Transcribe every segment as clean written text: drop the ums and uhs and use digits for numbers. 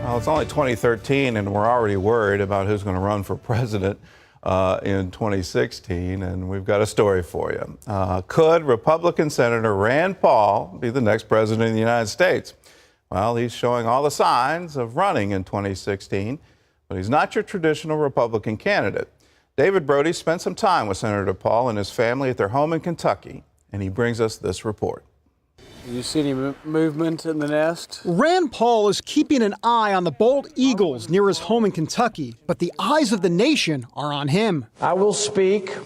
Well, it's only 2013, and we're already worried about who's going to run for president in 2016, and we've got a story for you. Could Republican Senator Rand Paul be the next president of the United States? Well, he's showing all the signs of running in 2016, but he's not your traditional Republican candidate. David Brody spent some time with Senator Paul and his family at their home in Kentucky, and he brings us this report. You see any movement in the nest? Rand Paul is keeping an eye on the bald eagles near his home in Kentucky, but the eyes of the nation are on him. I will speak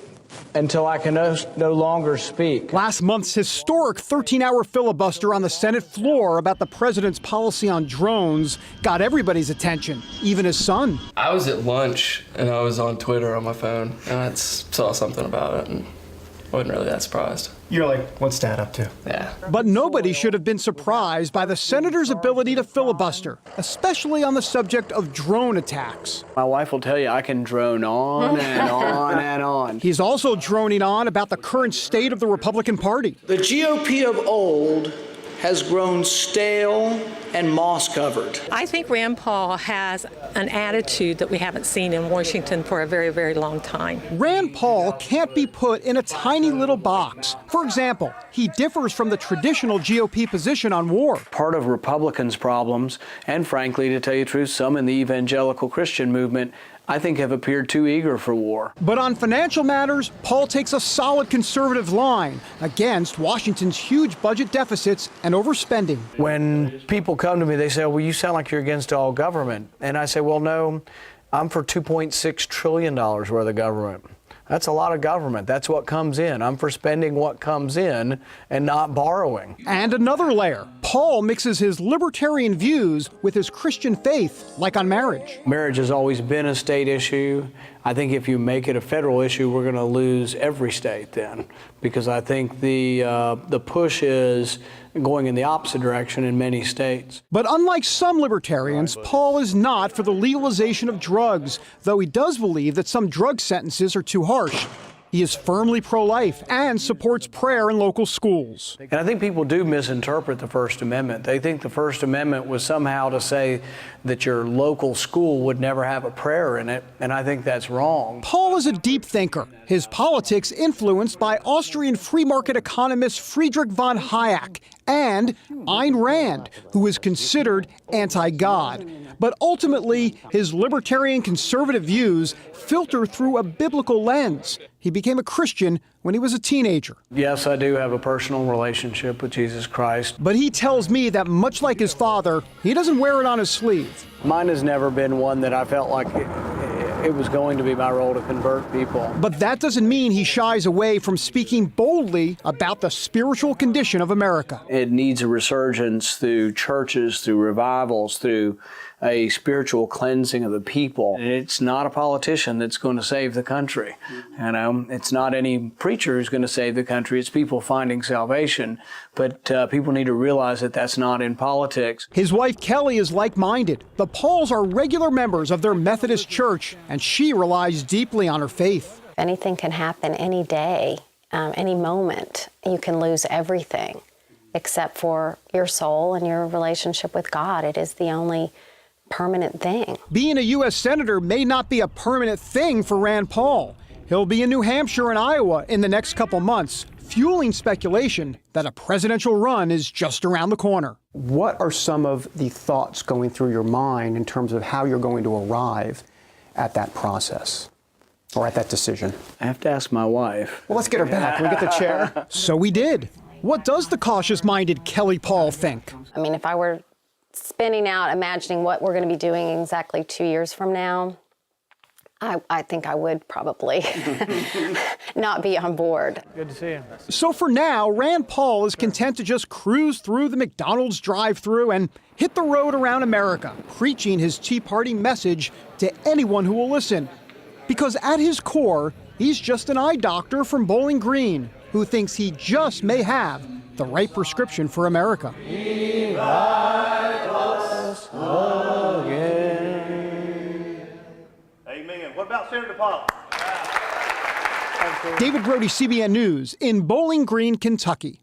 until I can no longer speak. Last month's historic 13-hour filibuster on the Senate floor about the president's policy on drones got everybody's attention, even his son. I was at lunch and I was on Twitter on my phone and I saw something about it and I wasn't really that surprised. You're like, what's Dad up to? Yeah. But nobody should have been surprised by the senator's ability to filibuster, especially on the subject of drone attacks. My wife will tell you I can drone on and on and on. He's also droning on about the current state of the Republican Party. The GOP of old has grown stale and moss-covered. I think Rand Paul has an attitude that we haven't seen in Washington for a very, very long time. Rand Paul can't be put in a tiny little box. For example, he differs from the traditional GOP position on war. Part of Republicans' problems, and frankly, to tell you the truth, some in the evangelical Christian movement, I think have appeared too eager for war. But on financial matters, Paul takes a solid conservative line against Washington's huge budget deficits and overspending. When people come to me, they say, well, you sound like you're against all government. And I say, well, no, I'm for $2.6 trillion worth of government. That's a lot of government. That's what comes in. I'm for spending what comes in and not borrowing. And another layer. Paul mixes his libertarian views with his Christian faith, like on marriage. Marriage has always been a state issue. I think if you make it a federal issue, we're going to lose every state then, because I think the push is going in the opposite direction in many states. But unlike some libertarians, Paul is not for the legalization of drugs, though he does believe that some drug sentences are too harsh. He is firmly pro-life and supports prayer in local schools. And I think people do misinterpret the First Amendment. They think the First Amendment was somehow to say that your local school would never have a prayer in it, and I think that's wrong. Paul is a deep thinker, his politics influenced by Austrian free market economist Friedrich von Hayek and Ayn Rand, who is considered anti-God. But ultimately, his libertarian conservative views filter through a biblical lens. He became a Christian when he was a teenager. Yes, I do have a personal relationship with Jesus Christ. But he tells me that much like his father, he doesn't wear it on his sleeve. Mine has never been one that I felt like it was going to be my role to convert people. But that doesn't mean he shies away from speaking boldly about the spiritual condition of America. It needs a resurgence through churches, through revivals, through a spiritual cleansing of the people. And it's not a politician that's going to save the country. You know, it's not any preacher who's going to save the country. It's people finding salvation. But people need to realize that that's not in politics. His wife Kelly is like-minded. The Pauls are regular members of their Methodist church, and she relies deeply on her faith. Anything can happen any day, any moment. You can lose everything except for your soul and your relationship with God. It is the only permanent thing. Being a U.S. Senator may not be a permanent thing for Rand Paul. He'll be in New Hampshire and Iowa in the next couple months, fueling speculation that a presidential run is just around the corner. What are some of the thoughts going through your mind in terms of how you're going to arrive at that process or at that decision? I have to ask my wife. Well, let's get her back. Can we get the chair? So we did. What does the cautious-minded Kelly Paul think? I mean, if I were spinning out, imagining what we're going to be doing exactly 2 years from now, I think I would probably not be on board. Good to see you. So for now, Rand Paul is content to just cruise through the McDonald's drive-thru and hit the road around America, preaching his Tea Party message to anyone who will listen. Because at his core, he's just an eye doctor from Bowling Green who thinks he just may have the right prescription for America. Amen. What about Senator Paul? David Brody, CBN News, in Bowling Green, Kentucky.